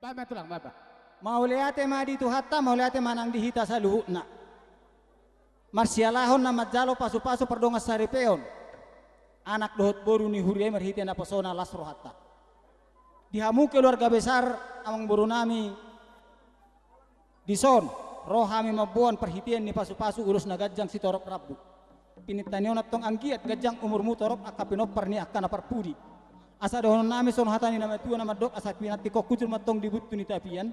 Bapak tulang bapak. Mauliate madi tu hatta mauliate manang dihita sa luhutna. Marsialahon na madjalo pasu-pasu perdonga saripeon. Anak dohot boru ni hurie merhite na pesona lasro hatta. Dihamu keluarga besar amang boru nami dison rohami mabuan perhitian ni pasu-pasu urus na gajang si torop rabu. Pinitanion at tong anggiat gajang umurmu torop akapinopar ni akana parpudi. Asa dohon nami son hatani nama tua nama dok asa pinati kok kucur matong dibut ni tapian.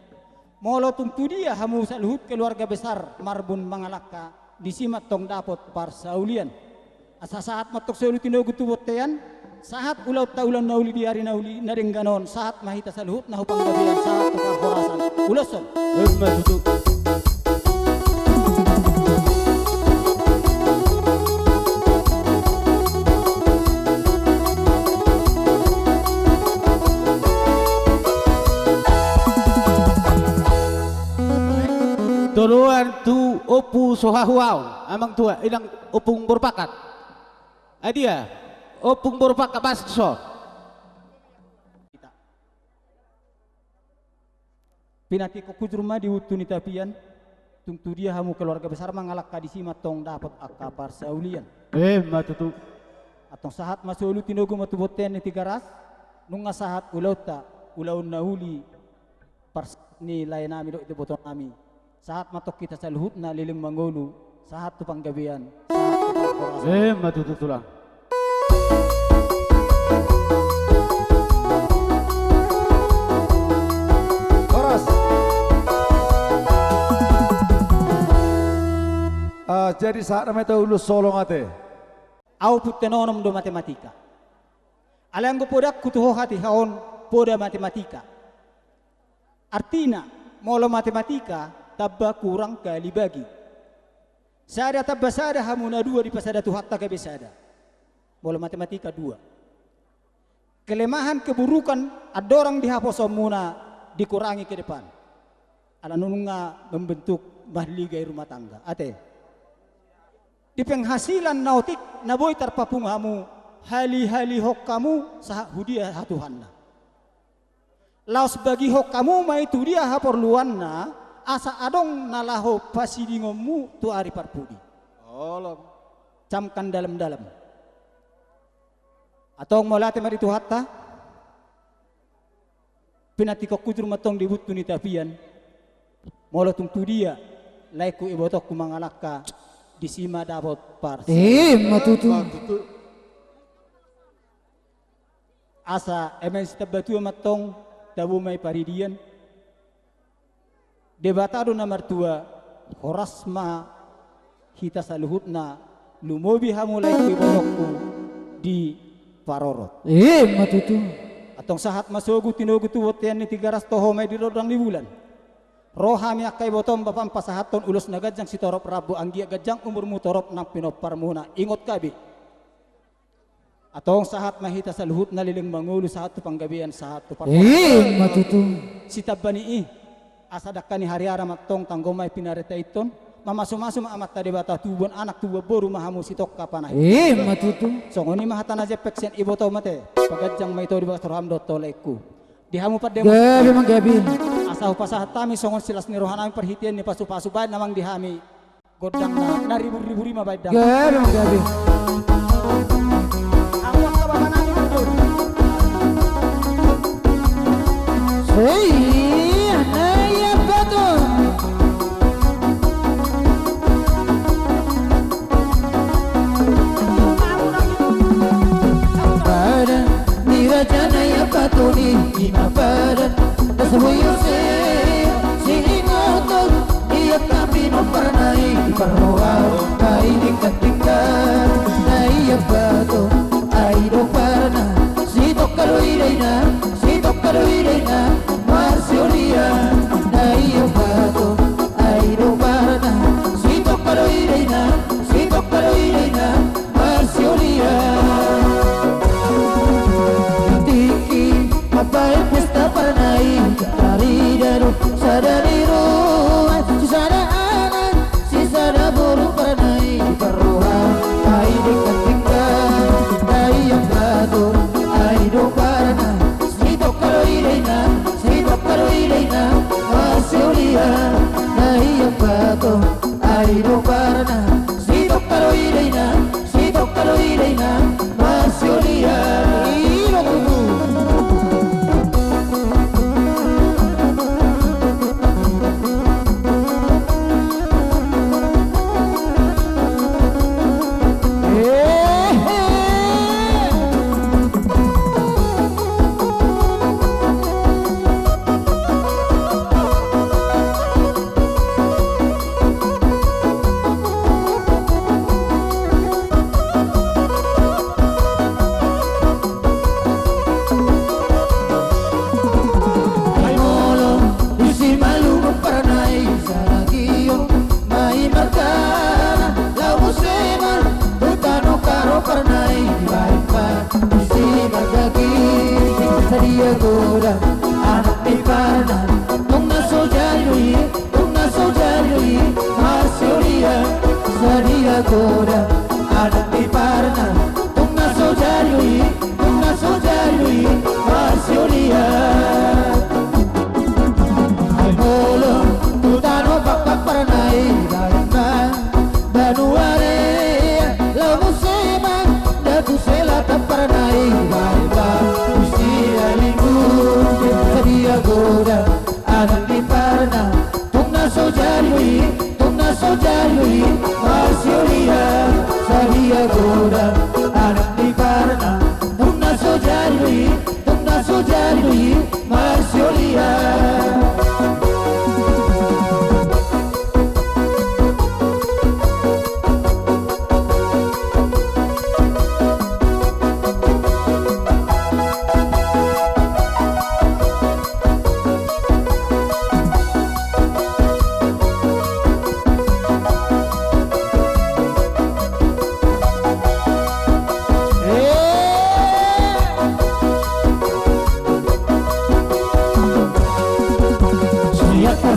Molo tungtu dia hamu sa luhut keluarga besar marbun mangalaka disimat tong dapot parsaulian. Asa saat matok seulu tinogu tubotean saat ulau taulan nauli di hari nauli narengganon saat mahita sa luhut nahu panggabian saat tukar horasan uloson. Tuluan tu opu sohahuau amang tua inang opung berpakat. Adia opung berpakat basso. Pinati ko kujurma di wutu ni tapian tungtu dia hamu keluarga besar mangalaka disimat tong dapat akapar saulian. Matutu. Atong sahat masulu tinogu matuboten ni tigaras nunga sahat ulauta ulaun nauli pars ni layanami do itu botong nami. Saat matok kita sa luhut na liling mangulu saat tu panggabian saat tu pangkorasan. Matutu tulang. Koras. Jadi saat namanya tahu ulus solong ate. Au putenonom do matematika. Alang go podak kutuho hati haon poda matematika. Artina molo matematika tabba kurang kali bagi. Sada tabba sada hamuna dua di pasada tu hatta kabesada. Molo matematika dua. Kelemahan keburukan adorang dihapus muna dikurangi ke depan. Ala nununga membentuk mahligai rumah tangga. Ate. Di penghasilan nautik naboy tarpapungamu hali-hali hok kamu sah hudia hatuhanna. Laos bagi hok kamu ma itu dia haporluanna asa adong nalaho pasidingomu tu ari parpudi. Olom. Camkan dalam-dalam. Atong molate mari tu hatta. Pinati ko kujur matong dibutu ni tapian. Molo tungtu dia laiku ibotok ku mangalaka disima dapot par. Matutu. Asa emen sitabatu matong dabu may paridian. Debatado nomor 2 horasma hita saluhutna lumobi hamulai kuibonokku di parorot. Matutu. Atong sahat masogu tinogu tuwotian ni 300 toho may dirodang di bulan. Rohami akay botom bapam pasahaton ulos na gajang si torop rabu anggia gajang umurmu torop nang pinopar muna ingot kabi. Atong sahat mahita saluhut na liling mangulu sahat tu panggabian sahat tu parorot. Matutu. Si tabani asa dakani hariara matong tanggomay pinareta iton mamaso-maso maamat tadi bata tubuan anak tubuh boru mahamu sitok kapanah. Matutu. Songoni mahatana je peksen iboto mate pagajang may to di bakas roham dotto leku. Dihamu pad demo. Gabi mang gabi. Asa upasahat tami songon silas ni rohanami perhitian ni pasu-pasu baid namang dihami godang na ribu-ribu rima baid dang. Gabi mang gabi. Aku ka babanami betul. Naya betul. Pada niraja naya patuni ina pada dasawuyo sini ngotot iya tapi no pernai perrohau kai dikatingkan naya betul ai do pernah si tokaro ireina Marsiolia naya betul ai do pernah si tokaro ireina Marsiolia tiki mapai pesta pernai dari daru sadariru sisada anak sisada burung pernai perrohau kai dikatingkan naya betul ai do pernah si tokaro ireina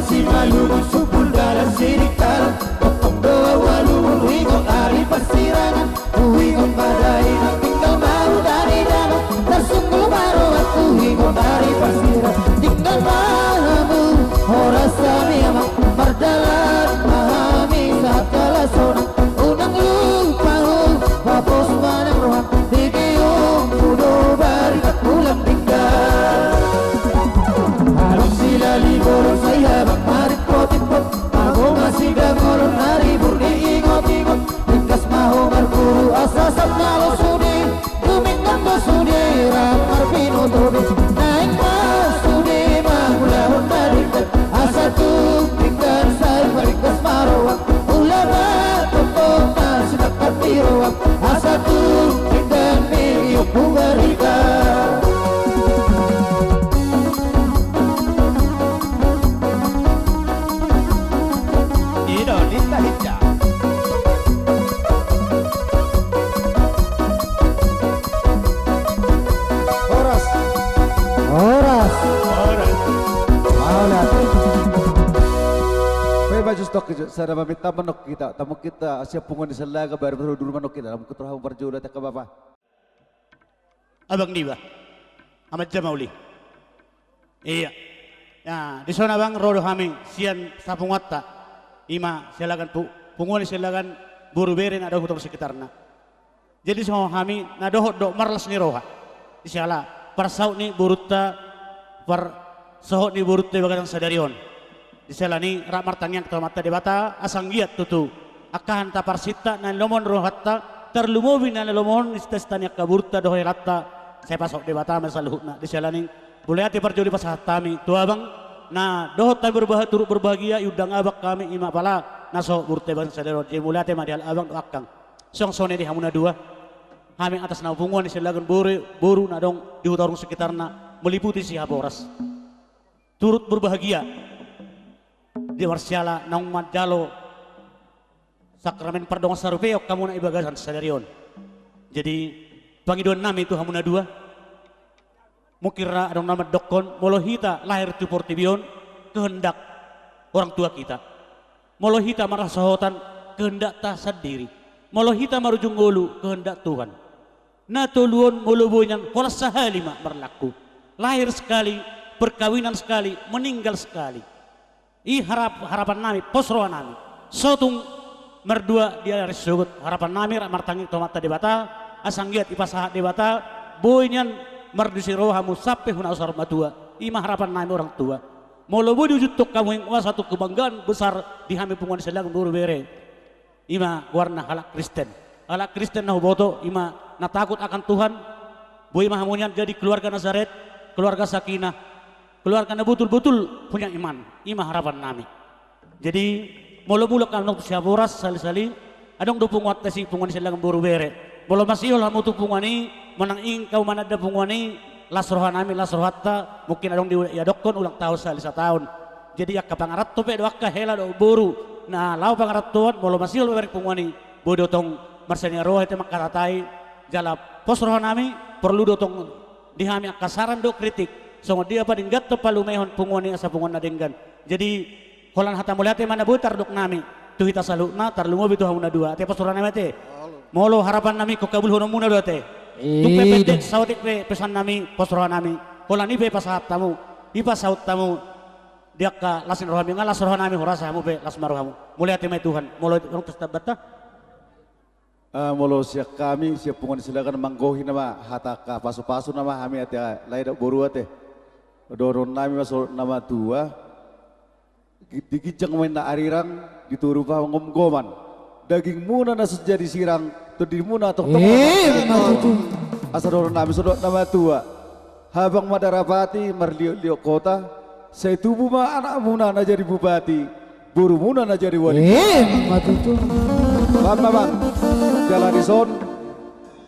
masih malu supul dalam sirikal potong doa walu wingon ari persirangan wingon badai tinggal mau dari dalam tersungguh baru aku wingon ari persirangan tinggal mahamu ora sami amang mardalan mahami saat kala sonang unang lupa wapos manang rohan digiung kudo bari ulang tinggal halus sila libor saya bang marit potipot aku masih gangolon hari burdi ingot-ingot ringkas maho marguru asa sabnalo sudi tumingkan basudi ramar pinotobi naik masudi mahulahon marikat asa tumingkan saya ringkas maroak ulama topong nasidakat piroak asa tumingkan miyuk bugarikan Indonesia hijau. Horas. Horas Maulat. May baju stok sana meminta manok kita, tamu kita siap pungun di selaga baru dulu manok kita, dalam kuturah berjodoh tak apa. Abang Diba, Ahmad Jamauli. Iya. Ya, di sana bang rodo kami sian sapung watta. Ima silakan pungun silakan buru beren ada hutan sekitarna. Jadi semua kami nadohot do marlas ni roha. Isiala parsaut ni burutta par sohot ni burutta bagadang sadarion. Isiala ni ramar tangyang ketua mata debata asang giat tutu. Akahan ta parsita na lomon rohatta terlumobi na lomon istastanya kaburta dohoi ratta. Saya pasok debata masaluhna. Isiala ni boleh hati perjuli pasahat kami tua bang. Nah, dohot tay turut berbahagia udang abak kami ima pala naso burte bang sadero mulai tema dial abang doakang song sone di hamuna dua kami atas nama punguan silagan boru nadong di hutarung sekitarna meliputi si Haboras turut berbahagia di warsiala naung madalo sakramen perdongan sarupeo kamu na ibagasan sadarion jadi pangiduan nami itu hamuna dua mukira adong nama dokon molohita lahir tu portibion kehendak orang tua kita molohita marah sahotan kehendak tak sendiri molohita marujung golu kehendak Tuhan natuluon moloboyan kolas sahalima berlaku lahir sekali perkawinan sekali meninggal sekali harapan nami posroan nami sotung merdua dia dari sugut harapan nami martangi tomata debata asanggiat ipasahat debata boynyan merdusi rohamu sampai huna usar matua ima harapan nami orang tua molobo diujutuk kamu yang satu kebanggaan besar di hami punguan selang buru bere ima warna halak Kristen nahu boto ima natakut akan Tuhan boy mahamunyan jadi keluarga Nazaret keluarga Sakinah keluarga na betul-betul punya iman ima harapan nami jadi molobo kan nok siaboras sali-sali adong do punguat tesi punguan selang buru bere bolo masih olah mutu pungwani menang ingkau manada pungwani lasrohan nami lasrohatta mungkin adong di ya dokon ulang tahun salisa tahun jadi ya kapangarat tope doaka hela do buru nah lau pangarat tuan bolo masih olah beri pungwani bodo tong marsanya roh itu makaratai jala pos rohan nami perlu dotong dihami akasaran do kritik songo dia pa dinggat to palumehon pungwani asa pungwan nadenggan jadi holan hata muliate mana butar dok nami tu hita salukna tarlumo bitu hamuna dua te pos rohan nami te molo harapan nami ko kabul hono muna dote tupe pendek saudik pe pesan nami posroha nami hola ni pe pasahat tamu di pasaut tamu dia ka lasin rohami ngalas roha nami horasa hamu pe las marohamu mulai ate mai Tuhan molo orang testabata Molo siap kami siap pungun silakan manggohi nama hataka pasu-pasu nama kami ate lain boru ate doron nami masuk nama tua digijang main na arirang dituru pa ngom-goman daging muna na sejadi sirang di muna atau asal orang nami sodok nama tua habang madarapati marliok kota saya tubuh ma anak muna na jadi bupati buru muna na jadi wali bang jalan ison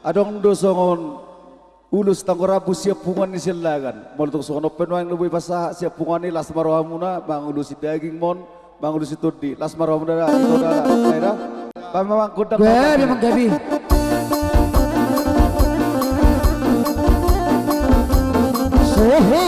adong dosongon ulus tanggorabu siap pungan ni silagan molutuk sono penuang lebih pasah siap pungan ni las marohamuna bang ulusi daging mon bang ulusi tudi las marohamuna itu daerah Pamang kudang Beri menggabi Sehe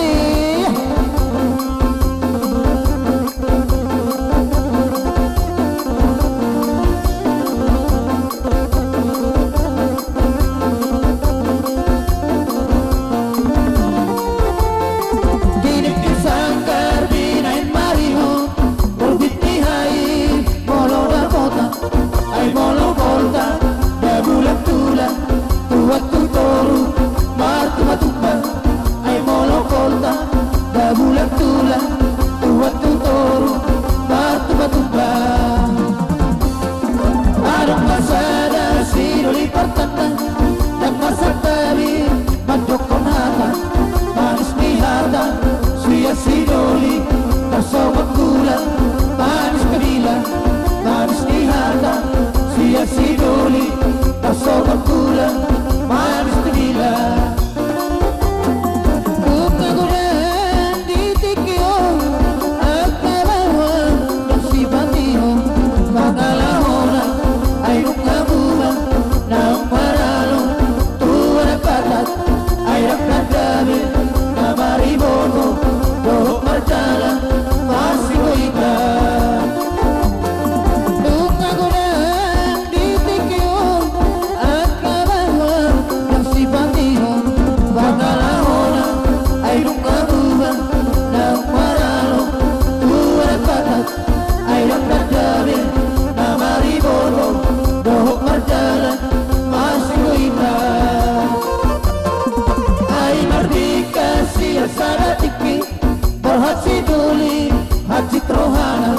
Haji Trohana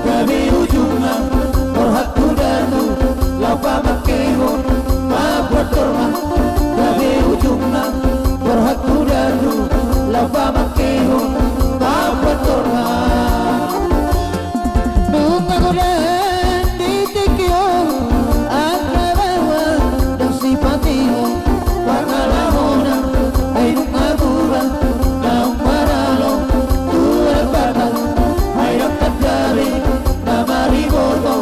Gabi ujungna Orhat kudatu Lapa makehon Mabuat torma Gabi ujungna Orhat kudatu Lapa makehon Mabuat torma Nunga godan ditikyo Akrabawa Dan simpatiyo Pangalahona Ay nungabura Naung maralo Tuwag batal Ay nagkagari Na mariboto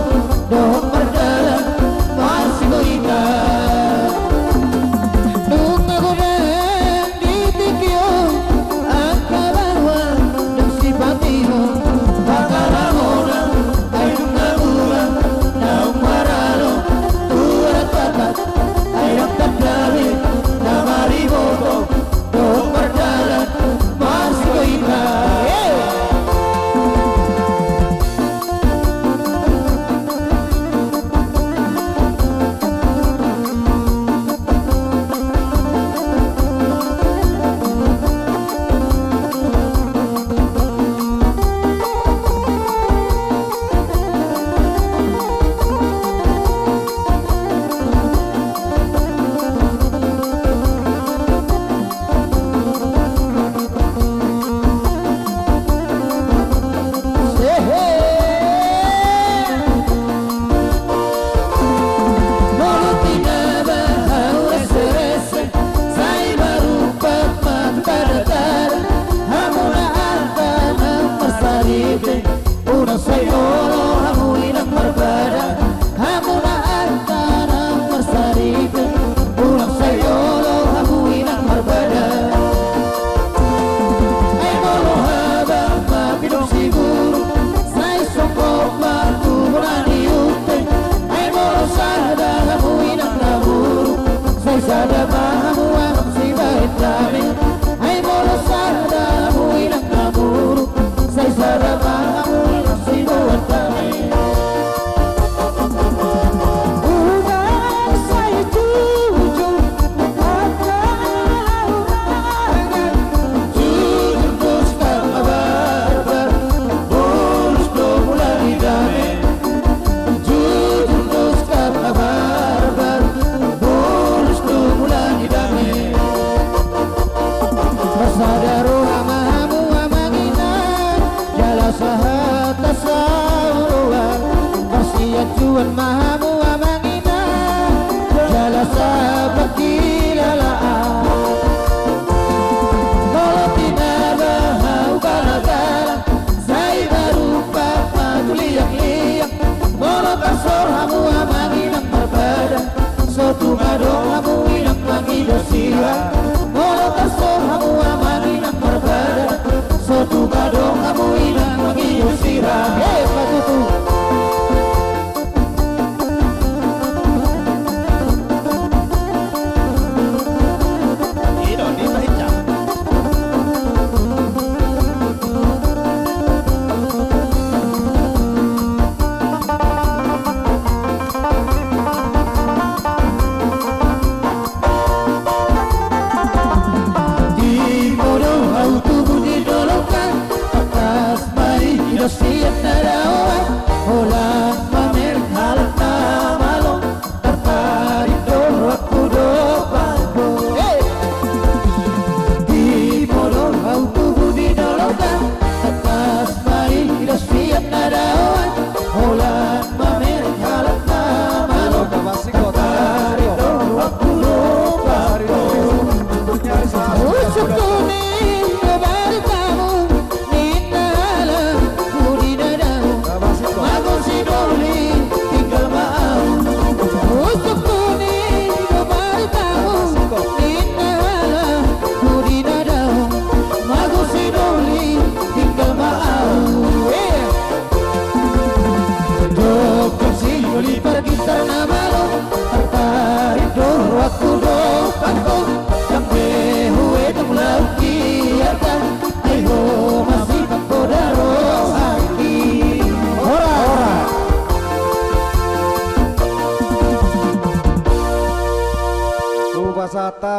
Doon mardala Marsigo ita Nunga godan ditikyo Akrabawa Dan simpatiyo Pangalahona Ay nungabura Naung maralo Tuwag batal Ay nagkagari Na mariboto Doon mardala Marsigo ita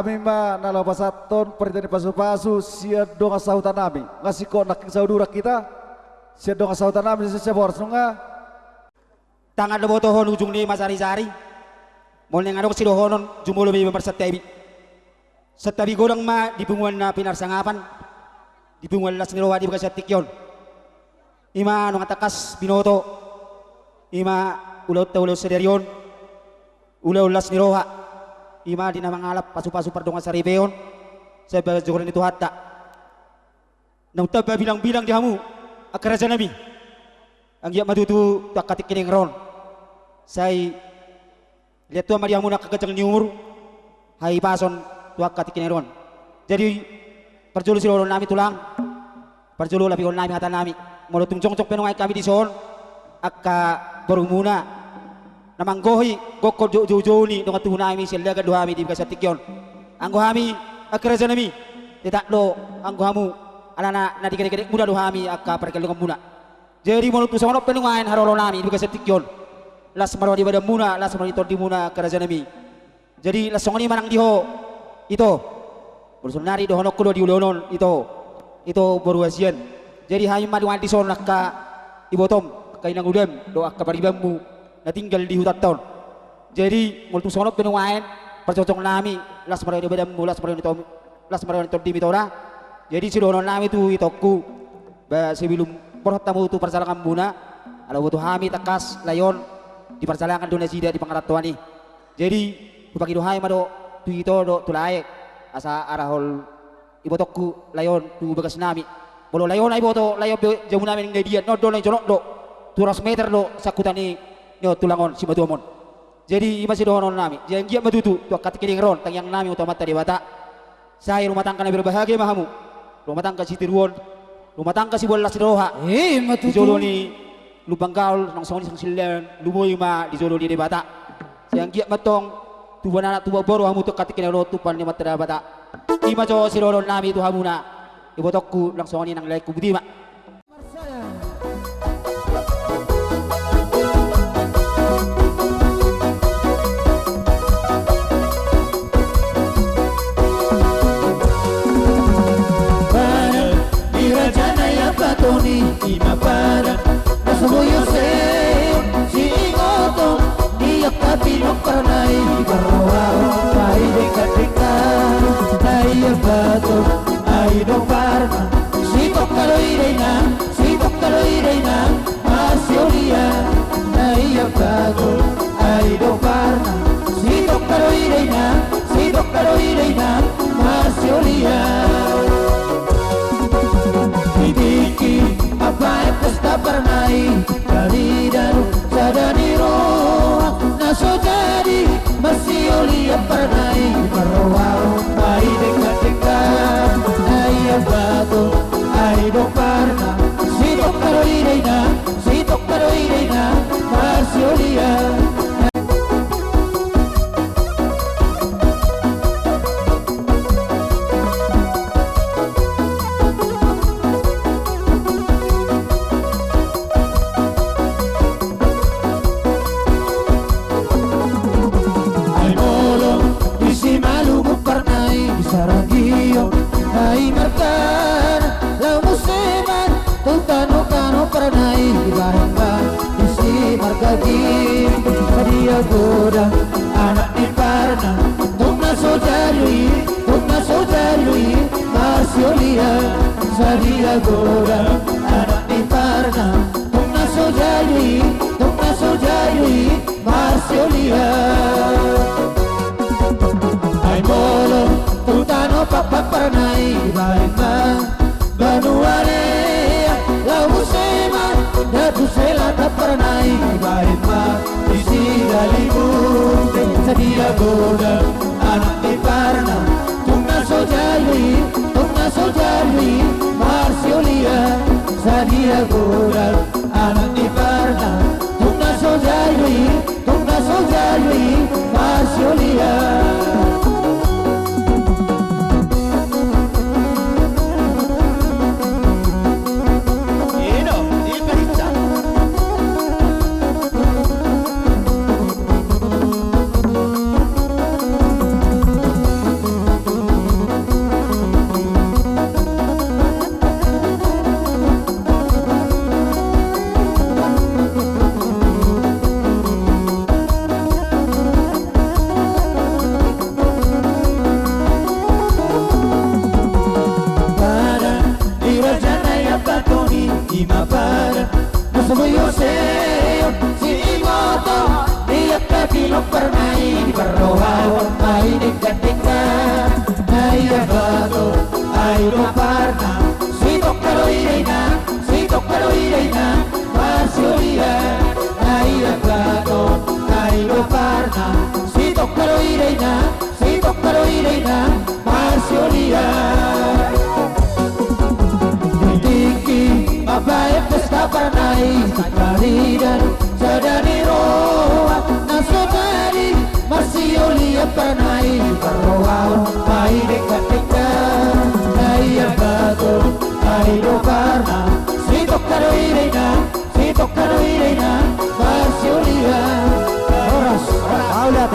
Mimba nalo pasaton perjani pasu-pasu sia donga sahutan nami ngasih kok naking saudara kita Siya dong kasautan namin siya boros nga. Tangan lo botohon ujung ni masari-sari. Mol nang ano si dohonon jumulo may marsatabi. Sa tabi gorang ma dibunguan na pinarsangapan. Dibunguan las nilawa di bagasatik yon. Ima nung atakas binoto. Ima ulaw sederyon. Ulaw las niroha. Ima di na mangalap pasu-pasu pardongan sa ribeon. Sa bagajoran itu hatta. Nang taba bilang-bilang di hamu akaraja nabi. Ang iya matutu tak katik kining ron. Say lihat tuan mari hamu nak kagajang nyumur. Hai pason tuak katik kining ron. Jadi perjulu siloron nami tulang. Perjulu labi on nami hata nami. Molo tungcong-cong penungai kami di son. Akka berumuna. Namang gohi gokol jo ni dengan tuh nami sila kan doa mi di bagasatik yon. Anggo hami akaraja nami. Tidak lo anggo hamu alana na dikit-dikit muda dohami akka perkelungan muna. Jadi menurut sama penungain harolo nami di bagasatik yon. Las marwadi pada muna, las marwadi tordi muna kerajaan nami. Jadi las songoni manang diho itu. Urusan nari dohonok kulo di ulonon itu baru asian. Jadi hanya maduan di son nakka ibotom kainang udem doa kabaribammu na tinggal di hutan tahun. Jadi menurut sama penungain percocok nami las marwadi pada mula las marwadi tordi mitora. Jadi si dohonon nami itu itoku sebelum perhutamu tu perjalanan muna ada butuh hami takas layon di perjalanan dunia sida di pangaratuan ini. Jadi bagi dohai mado tu itu do tulai asa arahol ibotokku layon tu bagas nami. Bolo layon ai boto layon jamu nami ngai dia no do lain jonok do 200 meter do sakutani no tulangon si matuamon. Jadi masih dohonon nami. Jadi dia matutu tu kat kiring ron tang yang nami utama tadi bata. Saya rumah tangga nabi berbahagia mahamu. Rumah tangga si Tiruon. Rumah tangga si bola siroha. Matutu. Di jolo ni lubang gaul nang soni sang silen lumoy ma di jolo di bata. Yang giat matong tuba anak tuba boro hamu to katik kinaro tupan ni matra bata. Ima jo siroron nami tu hamuna. Ibotokku nang soni nang laiku budi ma. Tony ima para nasabuyo se si ngoto dia tapi no pernai berwau pai dekat-dekat ai bato ai do parna si tokalo ireina masiolia ai bato ai do parna si tokalo ireina masiolia Diki apa pesta pernai dari daru sadani roa naso jadi masih olia pernai berwau pai dekat-dekat ai batu ai do parna si tokaro ireina masih olia Saragio ai markan la musiman tutano kano pernai bahanga isi margagi sadia goda anak di parna tungna sojarui masiolia sadia goda anak di parna tungna sojarui masiolia ai bolo tutano papa pernai baima banuare la musema datu sela ta pernai baima isi dalimu sadia goda anak di parna tungna sojali marsiolia sadia goda anak di parna tungna sojali marsiolia Ima pada Nasubuyo seyo Si imoto Lihat kaki lo pernah ini berrohau Mai dekat-dekat Naya bato Ayo parna Sitok kalo ireina Sitok kalo ireina Marsiolia Naya bato Ayo parna Sitok kalo ireina Sitok kalo ireina Marsiolia Tiki Bapak pesta pernai Kalidan Sadani roa Nasomari Marsiolia pernai Berroa Mai dekat-dekat Naya bato Ayo parna Sitok kalo ireina Sitok kalo ireina Marsiolia Horas Kau lihat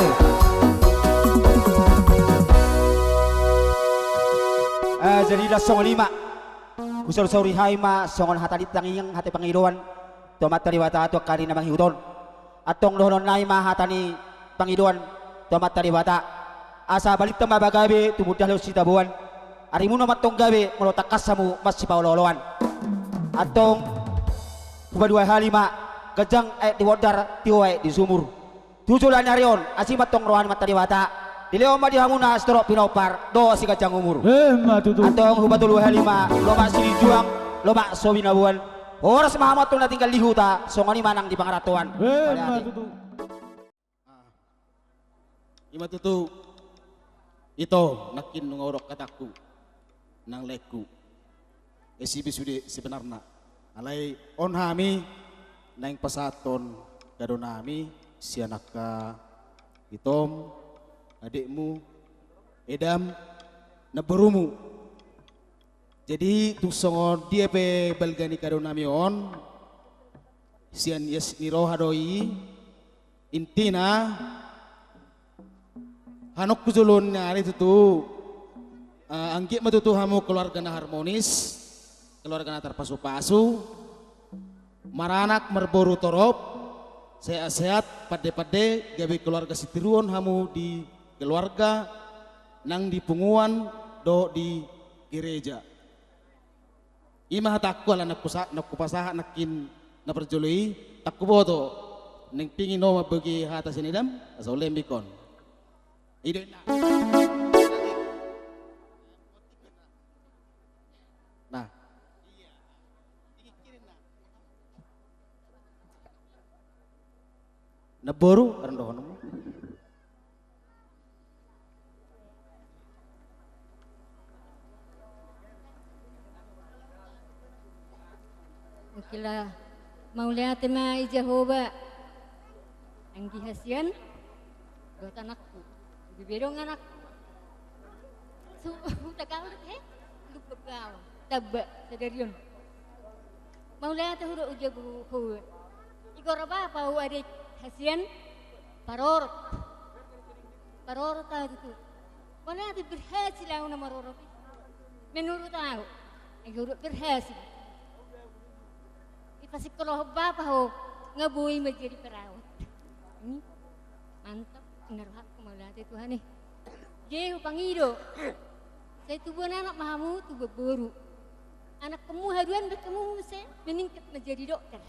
Jadilah songon lima kusur suri haima songon hatalit tangiyang hati pangiruan tomat tariwata atau kari namang hiuton atong lohonon naima hatani pangiruan tomat tariwata asa balik tama bagabe tumudah lo sitabuan arimu namat tong gabe melotak kasamu masih pauloloan atong kubadua halima gajang di wadar tiwai di sumur tujulan nyarion asimat tong rohan matariwata Dileo ma dihamuna astorok pinopar do si kacang umur. Matutu. Antong hubatul halima loma sini juang loma sobinabuan. Oras mahamat tong tinggal di huta songoni manang di pangaratuan. Matutu. Ima tutu ito nakin ngorok kataku nang leku. Esi bisude sebenarnya. Alai on hami nang pasaton gadonami si anaka itom adikmu edam naberumu jadi tusongon dia pe balgani kadonami on sian yes niro hadoi intina hanok kuzulun nyari tutu anggi matutu hamu keluarga na harmonis keluarga na terpasu-pasu maranak merboru torop sehat-sehat pade-pade gawe keluarga sitiruon hamu di keluarga nang di punguan do di gereja ima takku ala nakku pasaha nakin na perjului takku boto neng pingin no mabagi hata sinidam asal lembikon ide nah naboru rendohono Kila mau lihat tema Jehovah anggi hasian dot anakku bibirong anak so tagal lupa kau tabba sadarion mau lihat huru uja bu igor apa ada hasian paror tahu itu mana ada berhasil aku nama roro menurut aku igor berhasil pasti kalau bapak ho ngabui menjadi perawat ini mantap benar hak kemaluan Tuhan nih jauh pangido saya tubuh anak mahamu tubuh baru anak kamu haruan bertemu saya meningkat menjadi dokter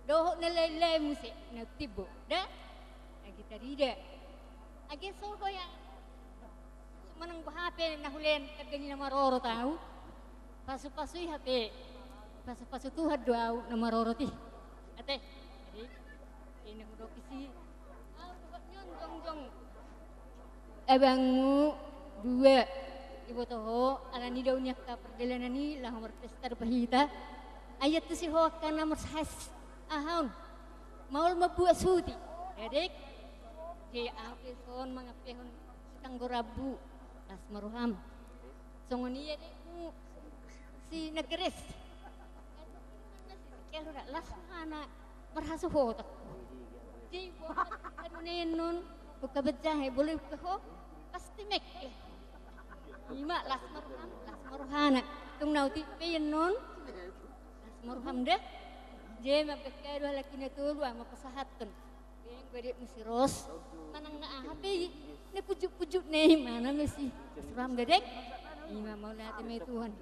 doh nilai musik natibo dah lagi tidak lagi soho yang menang HP nahulen kerjanya nama Roro tahu pasu-pasui HP pasu-pasu Tuhan doa nama roroti ate jadi ini udah kisi jong abangmu dua ibu toho alani daunnya ka perjalanan ini lah nomor pesta pahita ayat tu si ho kan nomor sahas ahon maul mabuat suti edek di ape son mangapehon tanggorabu las maruham songoni edek si negres kalau dah las anak merasa hotak, jadi buat anu nenon buka bejahe boleh buka ho pasti mek, ima las maruhana, tung nauti penon las maruham deh, je mabekay dua laki na tulo ama pasahatan, yang beri musiros, manang na ahapi, ne pujuk ne mana mesi, seram dedek, ima mau lihat me Tuhan.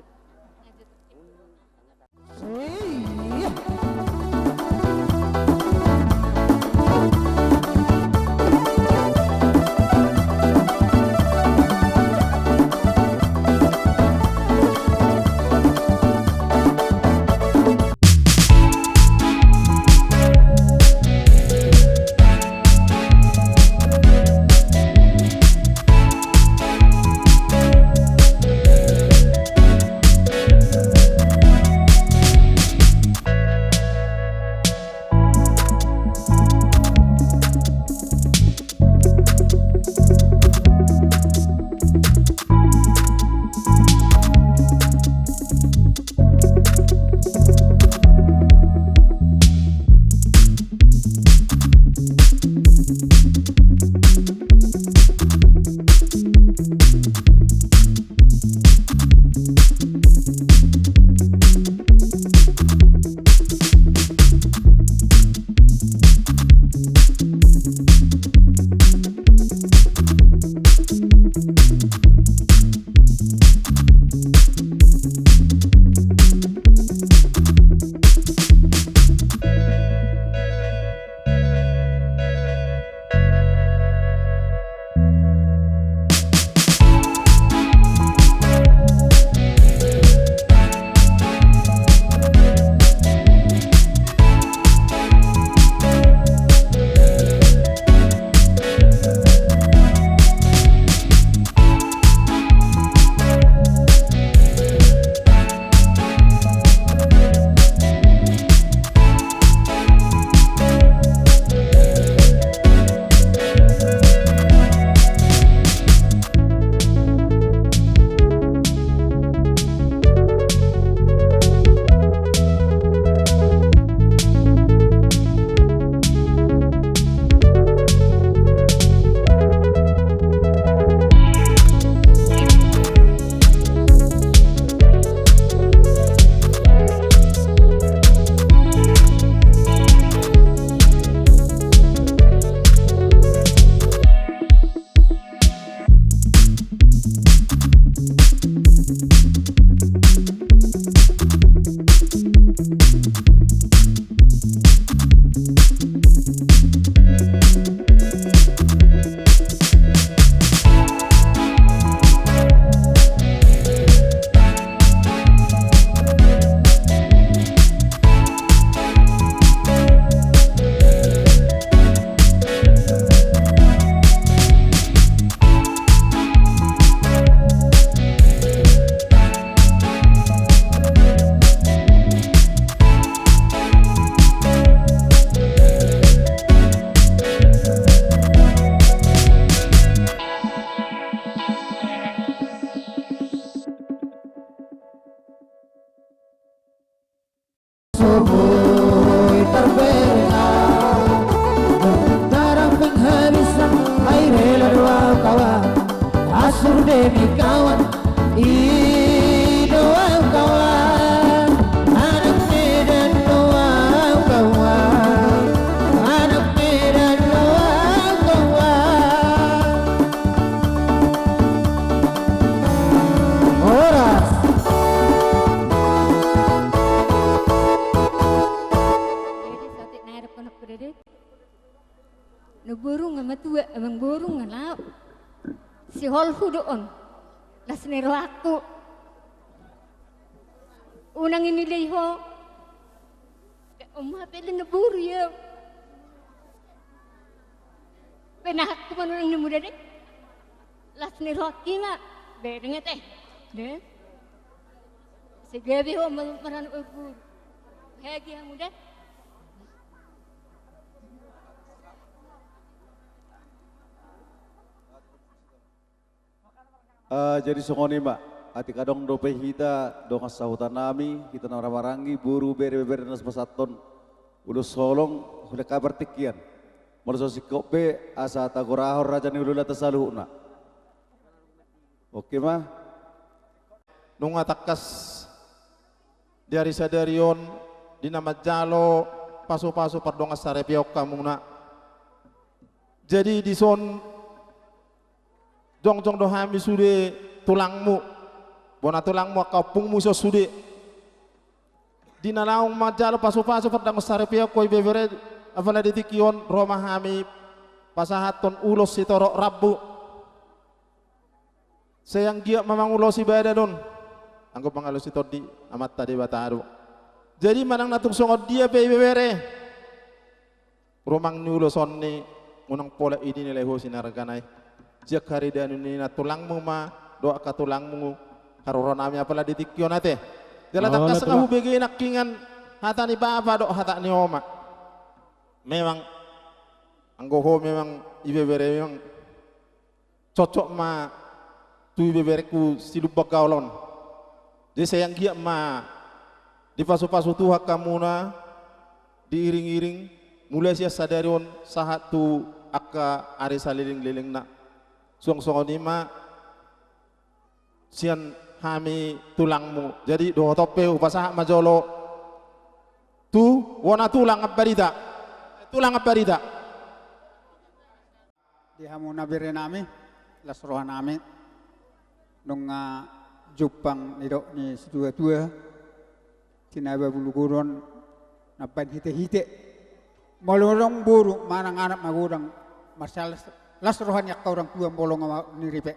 Subuh terbenam Tentara penghabisan air rela dua kawan Asur demi kawan Doa kawan Anak Medan doa kawan Anak Medan doa kawan Horas Jadi sotik naik kono kuda no burung sama tua abang burung ngelap si holhu doon las nero aku unang ini leho umma pele no buru ya penah aku manunang ni muda deh las nero akima bedengnya teh deh si gabi ho maran ubur hagi yang muda Jadi songoni mbak, ati kadong dope hita, dong sahutan nami, kita narawarangi, buru bere-bere nas pasaton, udah solong, udah kabar tikian. Merso si kope, asa tagorahor raja ni ulula tasalu na. Oke mah? Nung atakas dari sadarion, di nama jalo, paso-paso pardongas sarepiok kamu na. Jadi di son jong dohami sude tulangmu bona tulangmu kapungmu so sude dina laung majalo paso-paso pardang sarepia koi bebere avala ditikion roma hami pasahaton ulos si torok rabbu sayang gia mamang ulos ibadah don anggap mangalos itu di amat tadi bataru jadi manang natung songod dia bebere romang ni uloson ni unang pola ini nilai ho sinaraganay jak hari dan ini na tulangmu ma doa ka tulangmu haroron nami apala ditikyo nate jala takas kamu begi nakingan hata ni bapa do hata ni oma memang anggoho memang ibebere memang cocok ma tu ibebereku silubak gaulon jadi sayang gia ma di pasu-pasu tuha kamuna diiring-iring mulai sia sadarion sahat tu akka ari saliling-liling na song-song ma sian hami tulangmu jadi do tope upasa majolo tu wana tulang abarida di hamuna bere nami lasroha nami nung jupang nidok ni sidua-dua tinaba buluguron napan hite-hite malorong buru manang anak magudang masalah las rohan yak orang tua bolong niripe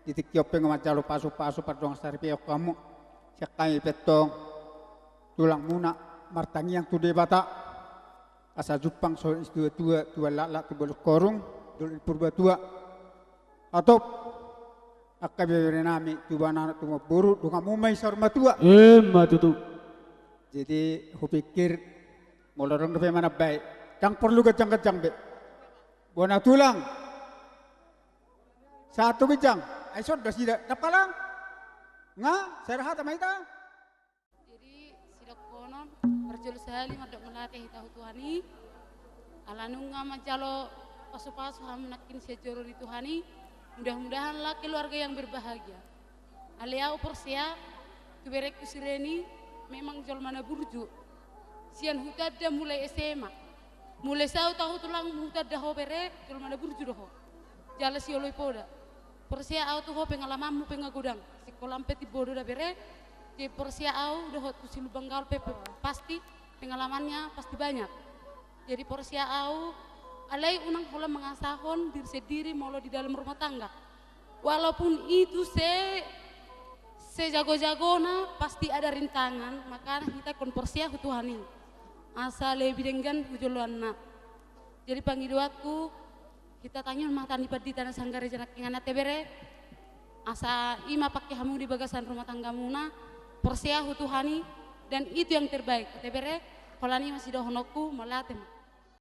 ditikyo pengen macalo pasu-pasu padong saripe kamu siakai petong tulang muna martangi yang tude bata asa jupang so tua lala tu bolok korung dul purba tua atau akabe nami tu bana tu buru dunga mumai sarma tua Matutu. jadi aku pikir molorong ke mana baik yang perlu kejang-kejang be bona tulang satu kejang aisot dah sida dapalang nga serhat ama ita jadi sidak konon berjul sehali madok melatih tahu Tuhani alanunga majalo pasu-pasu hamnakin sejoro di Tuhani mudah-mudahanlah keluarga yang berbahagia aliau persia tuberek kusireni memang jol mana burju sian hutadda mulai SMA mulai sau tahu tulang hutadda ho bere jol mana burju doho jala si oloi poda persia au tuh pengalamanmu pengagudang sekolah peti bodo da bere di persia au doho tu si lubang galpe pasti pengalamannya pasti banyak jadi persia au alai unang hola mengasahon diri sendiri molo di dalam rumah tangga walaupun itu sejago-jagona pasti ada rintangan maka kita kon persia Tuhani asa lebih dengan hujuluanna jadi panggiduaku kita tanya mata nipat di tanah sanggare janak ingana tebere asa ima pakai hamu di bagasan rumah tangga muna persia Tuhani dan itu yang terbaik tebere kolani masih dohonoku melatih